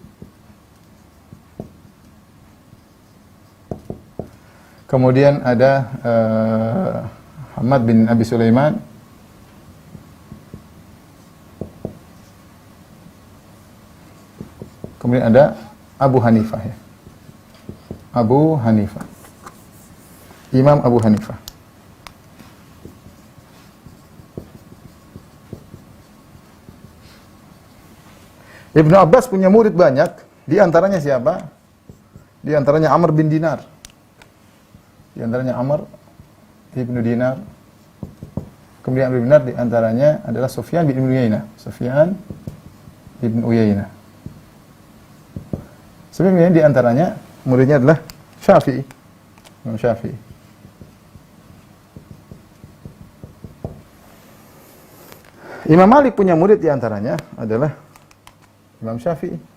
Kemudian ada Hamad bin Abi Sulaiman. Kemudian ada Abu Hanifah ya. Abu Hanifah. Imam Abu Hanifah. Ibnu Abbas punya murid banyak, di antaranya siapa? Di antaranya Amr bin Dinar. Di antaranya Amr ibnu Dinar. Kemudian Amr bin Dinar di antaranya adalah Sufyan bin Uyainah. Sufyan bin Uyainah. Sebenarnya di antaranya muridnya adalah Syafi'i. Imam Syafi'i. Imam Malik punya murid di antaranya adalah Imam Syafi'i.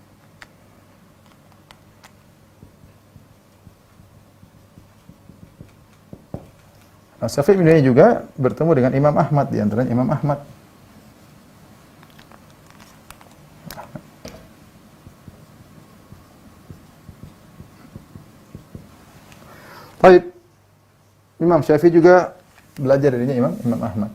Syafi'i bin Uyainah juga bertemu dengan Imam Ahmad, di antaranya Imam Ahmad. Baik. Imam Syafi'i juga belajar darinya Imam Ahmad.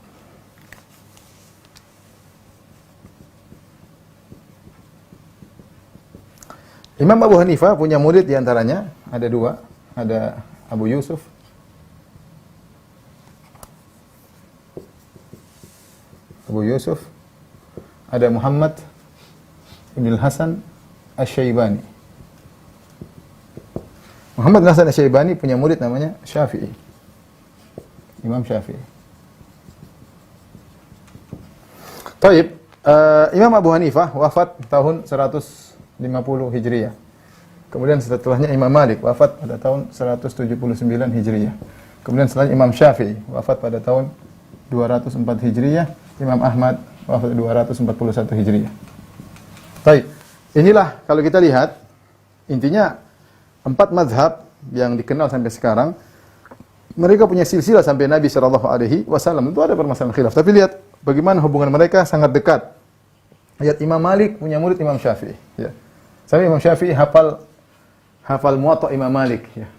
Imam Abu Hanifah punya murid di antaranya ada 2, ada Abu Yusuf. Abu Yusuf, ada Muhammad Ibn Hasan Asy-Syaibani. Muhammad bin Hasan Asy-Syaibani punya murid namanya Syafi'i. Imam Syafi'i. Taib, Imam Abu Hanifah wafat tahun 150 Hijriah. Kemudian setelahnya Imam Malik wafat pada tahun 179 Hijriah. Kemudian setelahnya Imam Syafi'i wafat pada tahun 204 Hijriah. Imam Ahmad wafat 241 Hijriah. Baik, inilah kalau kita lihat intinya 4 mazhab yang dikenal sampai sekarang, mereka punya silsilah sampai Nabi sallallahu alaihi wasallam. Itu ada permasalahan khilaf, tapi lihat bagaimana hubungan mereka sangat dekat. Lihat Imam Malik punya murid Imam Syafi'i, ya. Sampai Imam Syafi'i hafal Muwatta Imam Malik, ya.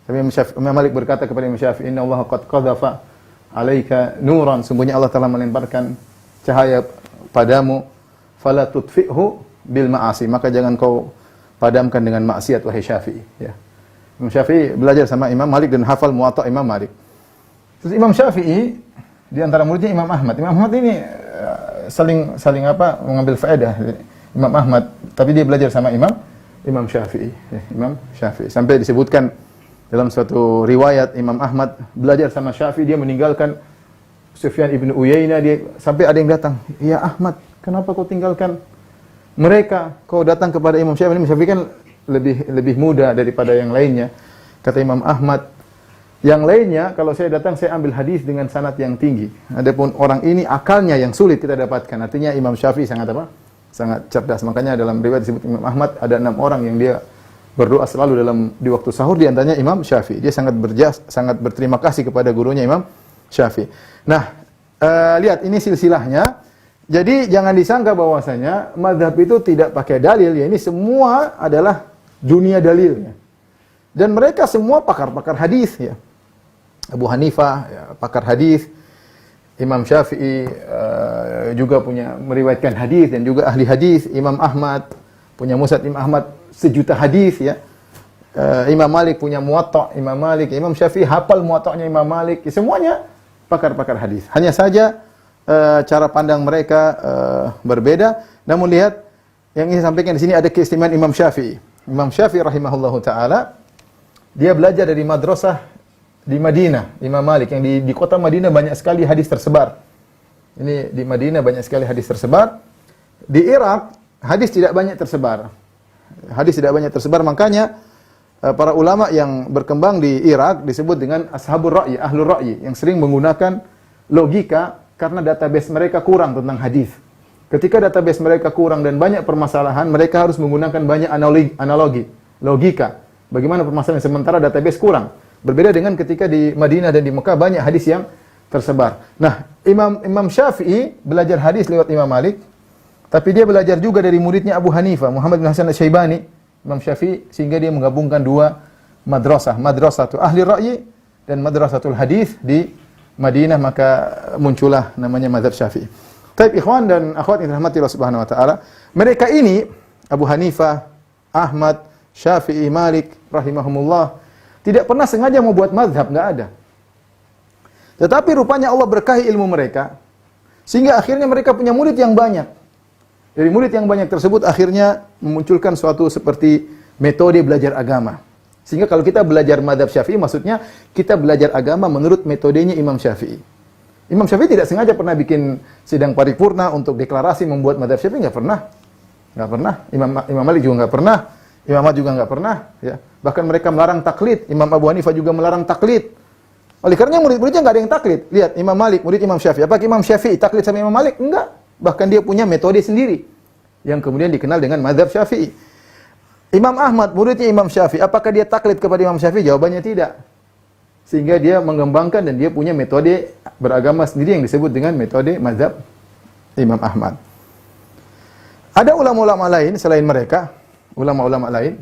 Sampai Imam Malik berkata kepada Imam Syafi'i, "Inna Allah qad qadhafa 'alaika nuran." Sungguhnya Allah telah melemparkan cahaya padamu, fala tudfi'hu bil ma'asi. Maka jangan kau padamkan dengan maksiat, wahai Syafi'i, ya. Imam Syafi'i belajar sama Imam Malik dan hafal Muwatta Imam Malik. Terus Imam Syafi'i di antara muridnya Imam Ahmad. Imam Ahmad ini saling mengambil faedah Imam Ahmad, tapi dia belajar sama Imam Syafi'i, ya, Imam Syafi'i. Sampai disebutkan dalam suatu riwayat Imam Ahmad belajar sama Syafi'i, dia meninggalkan Sufyan ibn Uyainah, dia sampai ada yang datang, "Ya Ahmad, kenapa kau tinggalkan mereka? Kau datang kepada Imam Syafi'i." Imam Syafi'i kan lebih muda daripada yang lainnya. Kata Imam Ahmad, "Yang lainnya kalau saya datang saya ambil hadis dengan sanad yang tinggi. Adapun orang ini akalnya yang sulit kita dapatkan." Artinya Imam Syafi'i sangat sangat cerdas. Makanya dalam riwayat disebut Imam Ahmad ada 6 orang yang dia berdoa selalu di waktu sahur, di antaranya Imam Syafi'i. Dia sangat berterima kasih kepada gurunya Imam Syafi'i. Nah, lihat ini silsilahnya. Jadi jangan disangka bahwasanya mazhab itu tidak pakai dalil, ya. Ini semua adalah dunia dalilnya. Dan mereka semua pakar-pakar hadis, ya. Abu Hanifah, ya, pakar hadis. Imam Syafi'i juga punya meriwayatkan hadis dan juga ahli hadis. Imam Ahmad punya Musnad Imam Ahmad 1.000.000 hadis, ya. Imam Malik punya Muwatta Imam Malik. Imam Syafi'i hafal Muwatta'nya Imam Malik. Ya, semuanya pakar-pakar hadis. Hanya saja cara pandang mereka berbeda. Namun lihat yang ingin saya sampaikan di sini ada keistimewaan Imam Syafi'i. Imam Syafi'i rahimahullahu taala dia belajar dari madrasah di Madinah, Imam Malik, yang di kota Madinah banyak sekali hadis tersebar. Ini di Madinah banyak sekali hadis tersebar. Di Irak hadis tidak banyak tersebar. Hadis tidak banyak tersebar, makanya para ulama yang berkembang di Irak disebut dengan ashabur ra'yi, ahlur ra'yi, yang sering menggunakan logika karena database mereka kurang tentang hadis. Ketika database mereka kurang dan banyak permasalahan, mereka harus menggunakan banyak analogi, logika. Bagaimana permasalahan sementara database kurang. Berbeda dengan ketika di Madinah dan di Mekah banyak hadis yang tersebar. Nah, Imam Syafi'i belajar hadis lewat Imam Malik, tapi dia belajar juga dari muridnya Abu Hanifah, Muhammad bin Hasan Asy-Syaibani, Imam Syafi'i, sehingga dia menggabungkan dua madrasah, madrasatul ahli ra'yi dan madrasatul hadis di Madinah, maka muncullah namanya mazhab Syafi'i. Taib ikhwan dan akhwat yang dirahmati Allah Subhanahu wa taala, mereka ini Abu Hanifah, Ahmad, Syafi'i, Malik rahimahumullah tidak pernah sengaja mau buat mazhab, enggak ada. Tetapi rupanya Allah berkahi ilmu mereka sehingga akhirnya mereka punya murid yang banyak. Dari murid yang banyak tersebut akhirnya memunculkan suatu seperti metode belajar agama. Sehingga kalau kita belajar mazhab Syafi'i, maksudnya kita belajar agama menurut metodenya Imam Syafi'i. Imam Syafi'i tidak sengaja pernah bikin sidang paripurna untuk deklarasi membuat mazhab Syafi'i, enggak pernah. Enggak pernah. Imam Malik juga enggak pernah. Imam Ahmad juga enggak pernah, ya. Bahkan mereka melarang taklid. Imam Abu Hanifah juga melarang taklid. Oleh karena murid-muridnya enggak ada yang taklid. Lihat Imam Malik, murid Imam Syafi'i. Apakah Imam Syafi'i taklid sama Imam Malik? Enggak. Bahkan dia punya metode sendiri yang kemudian dikenal dengan mazhab Syafi'i. Imam Ahmad, muridnya Imam Syafi'i. Apakah dia taklid kepada Imam Syafi'i? Jawabannya tidak. Sehingga dia mengembangkan dan dia punya metode beragama sendiri yang disebut dengan metode mazhab Imam Ahmad. Ada ulama-ulama lain selain mereka, ulama-ulama lain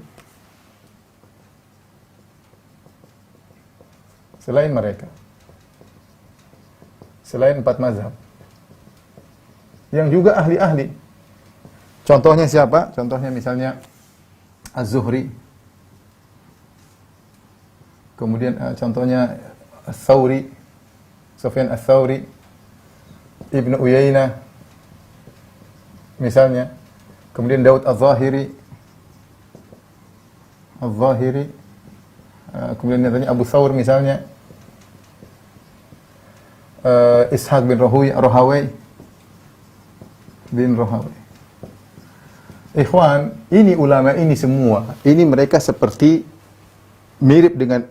selain mereka, selain 4 mazhab, yang juga ahli-ahli. Contohnya siapa? Contohnya misalnya Az-Zuhri. Kemudian contohnya Ats-Tsauri, Sufyan Ats-Tsauri. Ibnu Uyainah misalnya, kemudian Daud Az-Zahiri, kemudian katanya Abu Thawr misalnya, Ishaq bin Rahawai. Ikhwan, ini ulama ini semua, ini mereka seperti mirip dengan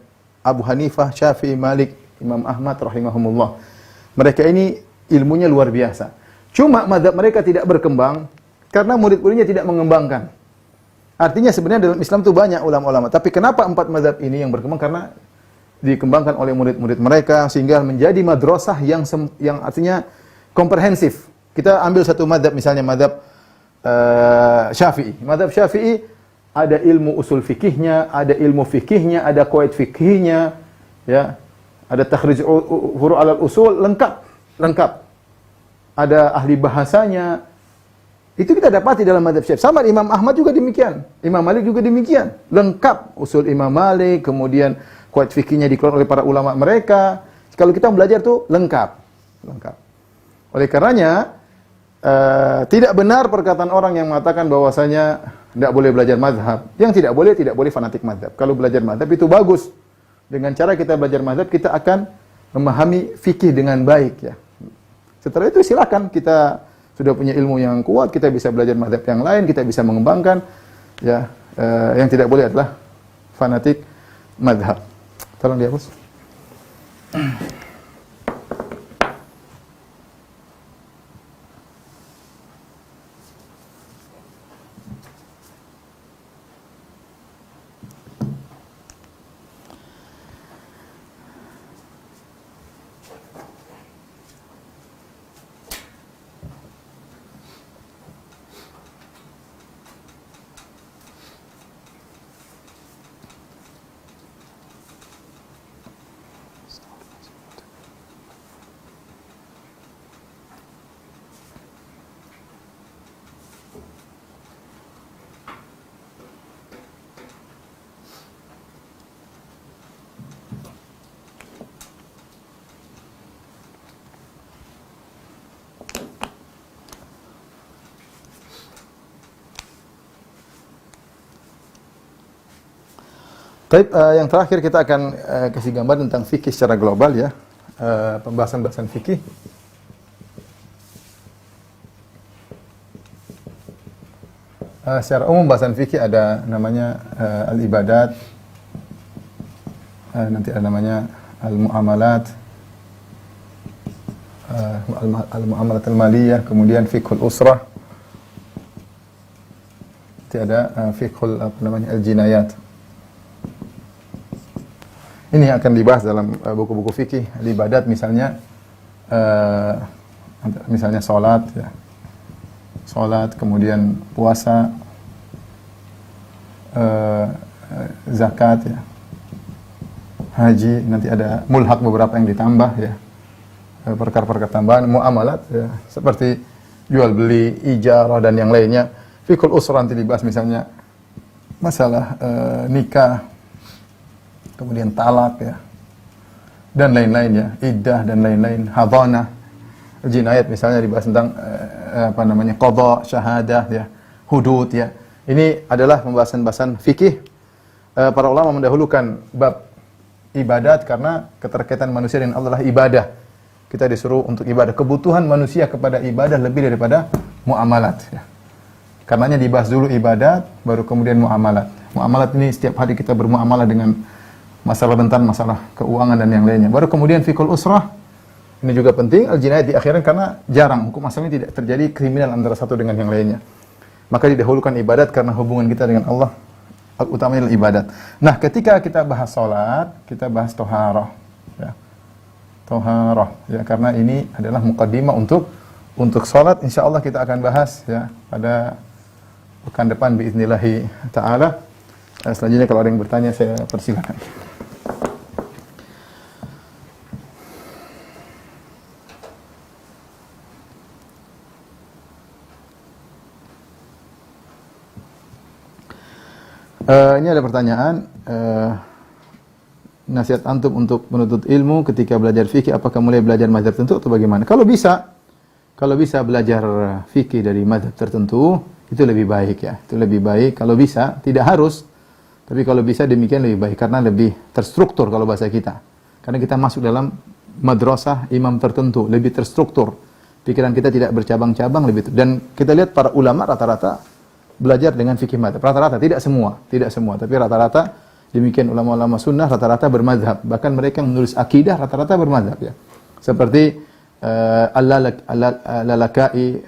Abu Hanifah, Syafi'i, Malik, Imam Ahmad rahimahumullah. Mereka ini ilmunya luar biasa. Cuma mazhab mereka tidak berkembang karena murid-muridnya tidak mengembangkan. Artinya sebenarnya dalam Islam itu banyak ulama-ulama, tapi kenapa 4 mazhab ini yang berkembang? Karena dikembangkan oleh murid-murid mereka sehingga menjadi madrasah yang artinya komprehensif. Kita ambil satu mazhab, misalnya mazhab Syafi'i. Mazhab Syafi'i ada ilmu usul fikihnya, ada ilmu fikihnya, ada qawaid fikihnya, ya. Ada takhrij furu' alal usul, lengkap. Ada ahli bahasanya. Itu kita dapati dalam mazhab Syafi'i. Sama Imam Ahmad juga demikian. Imam Malik juga demikian. Lengkap usul Imam Malik, kemudian qawaid fikihnya dikeluarkan oleh para ulama mereka. Kalau kita belajar tuh lengkap. Oleh karenanya tidak benar perkataan orang yang mengatakan bahwasanya tidak boleh belajar mazhab. Yang tidak boleh fanatik mazhab. Kalau belajar mazhab itu bagus. Dengan cara kita belajar mazhab, kita akan memahami fikih dengan baik, ya. Setelah itu silakan, kita sudah punya ilmu yang kuat, kita bisa belajar mazhab yang lain, kita bisa mengembangkan, ya. Yang tidak boleh adalah fanatik mazhab. Tolong dihapus. Baik, yang terakhir kita akan kasih gambar tentang fikih secara global, ya. Pembahasan fikih. Secara umum bahasan fikih ada namanya al-ibadat, nanti ada namanya al-muamalat, al-muamalat al-maliyah, kemudian fiqhul usrah, nanti ada fiqhul al-jinayat. Ini akan dibahas dalam buku-buku fikih. Ibadat misalnya salat, ya. Salat, kemudian puasa, zakat, ya. Haji, nanti ada mulhaq beberapa yang ditambah, ya. Perkara-perkara tambahan, muamalat, ya. Seperti jual beli, ijarah dan yang lainnya. Fiqhul usrah nanti dibahas misalnya masalah nikah, kemudian talak, ya, dan lain-lain, ya, iddah dan lain-lain, hadhanah, jinayat misalnya dibahas tentang qadha, syahadah, ya, hudud, ya. Ini adalah pembahasan-pembahasan fikih. Para ulama mendahulukan bab ibadat karena keterkaitan manusia dengan Allah adalah ibadah. Kita disuruh untuk ibadah. Kebutuhan manusia kepada ibadah lebih daripada muamalat, ya. Karenanya dibahas dulu ibadat, baru kemudian muamalat. Muamalat ini setiap hari kita bermuamalah dengan masalah rentan, masalah keuangan dan yang lainnya. Baru kemudian fiqhul usrah. Ini juga penting, al-jinayat diakhirkan karena jarang hukum asal ini tidak terjadi kriminal antara satu dengan yang lainnya. Maka didahulukan ibadat karena hubungan kita dengan Allah utamanya adalah ibadat. Nah, ketika kita bahas salat, kita bahas thaharah, ya. Thaharah, ya, karena ini adalah muqaddimah untuk salat. Insyaallah kita akan bahas, ya, pada pekan depan biiznillah taala. Selanjutnya kalau ada yang bertanya saya persilakan. Ini ada pertanyaan, nasihat antum untuk menuntut ilmu ketika belajar fikih, apakah mulai belajar mazhab tertentu atau bagaimana? Kalau bisa, kalau bisa belajar fikih dari mazhab tertentu, itu lebih baik ya. Itu lebih baik kalau bisa, tidak harus. Tapi kalau bisa demikian lebih baik karena lebih terstruktur kalau bahasa kita. Karena kita masuk dalam madrasah imam tertentu, lebih terstruktur. Pikiran kita tidak bercabang-cabang lebih. Dan kita lihat para ulama rata-rata belajar dengan fikih mazhab. Rata-rata, tidak semua, tapi rata-rata demikian ulama-ulama sunnah rata-rata bermazhab. Bahkan mereka yang menulis akidah rata-rata bermazhab ya. Seperti Al-Lalakai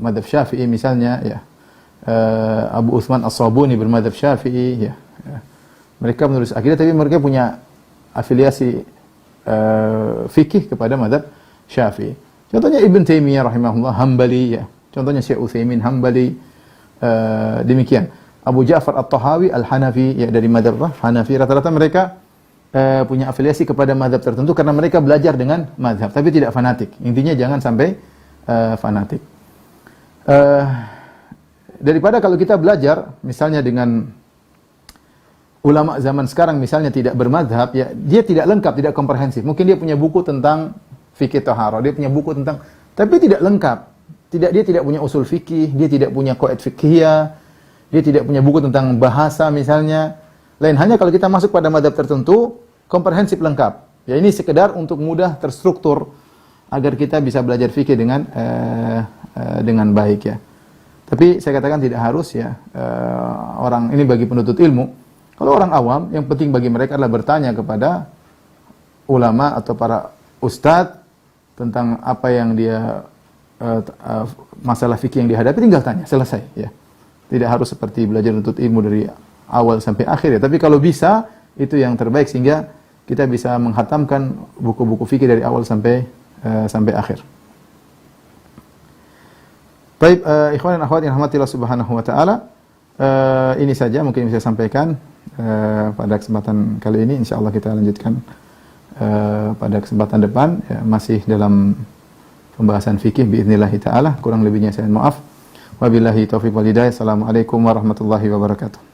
mazhab Syafi'i misalnya ya. Abu Utsman As-Sabuni bermazhab Syafi'i ya. Mereka menulis akidah tapi mereka punya afiliasi fikih kepada mazhab Syafi'i. Contohnya Ibn Taimiyah rahimahullah Hambali ya. Contohnya Syekh Utsaimin Hambali demikian. Abu Ja'far At-Tahawi Al-Hanafi ya dari mazhab Hanafi rata-rata mereka punya afiliasi kepada mazhab tertentu karena mereka belajar dengan mazhab tapi tidak fanatik. Intinya jangan sampai fanatik. Daripada kalau kita belajar misalnya dengan ulama zaman sekarang misalnya tidak bermazhab ya, dia tidak lengkap, tidak komprehensif. Mungkin dia punya buku tentang fikih taharah, dia punya buku tentang tapi tidak lengkap. Dia tidak punya usul fikih, dia tidak punya qawaid fiqhiyah, dia tidak punya buku tentang bahasa misalnya. Lain hanya kalau kita masuk pada mazhab tertentu, komprehensif lengkap. Ya ini sekedar untuk mudah terstruktur agar kita bisa belajar fikih dengan baik ya. Tapi saya katakan tidak harus ya. Orang ini bagi penuntut ilmu. Kalau orang awam, yang penting bagi mereka adalah bertanya kepada ulama atau para ustadz tentang apa yang dia masalah fikih yang dihadapi, tinggal tanya, selesai ya. Tidak harus seperti belajar untuk ilmu dari awal sampai akhir ya. Tapi kalau bisa, itu yang terbaik sehingga kita bisa menghatamkan buku-buku fikih dari awal sampai akhir. Baik, ikhwan dan akhwat yang rahmatillah subhanahu wa ta'ala. Ini saja mungkin bisa sampaikan pada kesempatan kali ini. InsyaAllah kita lanjutkan pada kesempatan depan. Ya, masih dalam pembahasan fikih biidznillah ta'ala. Kurang lebihnya saya maaf. Wabillahi taufiq wal hidayah. Assalamualaikum warahmatullahi wabarakatuh.